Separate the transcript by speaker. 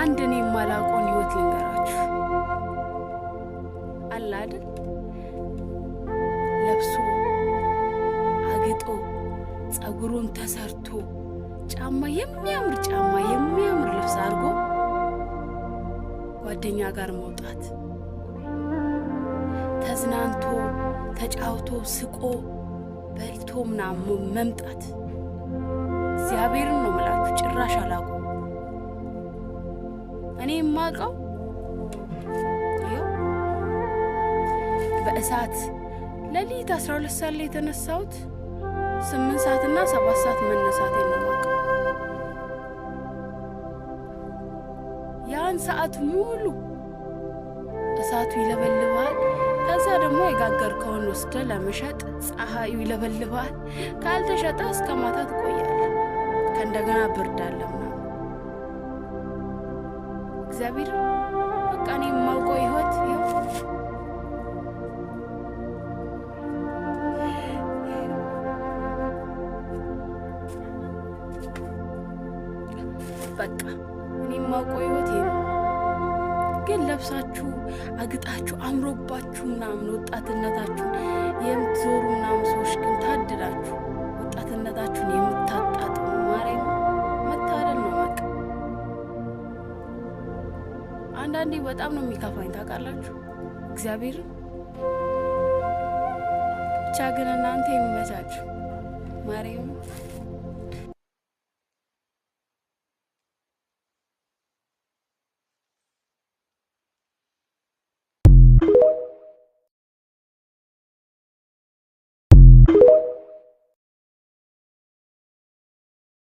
Speaker 1: አንድ እኔ የማላውቀውን ህይወት ልንገራችሁ። አለ አይደል ለብሶ አግጦ ጸጉሩን ተሰርቶ ጫማ የሚያምር ልብስ አድርጎ ጓደኛ ጋር መውጣት፣ ተዝናንቶ ተጫውቶ ስቆ በልቶ ምናምን መምጣት። እግዚአብሔርን ነው የምላችሁ፣ ጭራሽ አላውቀውም። እኔ የማውቀው በእሳት ሌሊት 12 ሰዓት ላይ የተነሳሁት 8 ሰዓትና 7 ሰዓት መነሳቴን ነው የማውቀው። ያን ሰዓት ሙሉ እሳቱ ይለበልባል። ከዛ ደግሞ የጋገርከውን ወስደህ ለመሸጥ ፀሐዩ ይለበልባል። ካልተሸጠ እስከ ማታ ትቆያለህ። ከእንደገና ብርድ አለ ምናምን። እግዚአብሔር በቃ እኔ የማውቀው ህይወት በቃ እኔ የማውቀው ህይወት ይሄ ነው። ግን ለብሳችሁ አግጣችሁ አምሮባችሁ ምናምን ወጣትነታችሁን የምትዞሩ ምናምን ሰዎች ግን ታድላችሁ ወጣትነታችሁን የምታጣጥሙ ማርያም መታደል ነው። በቃ አንዳንዴ በጣም ነው የሚከፋኝ ታውቃላችሁ። እግዚአብሔር ብቻ ግን እናንተ የሚመቻችሁ ማርያም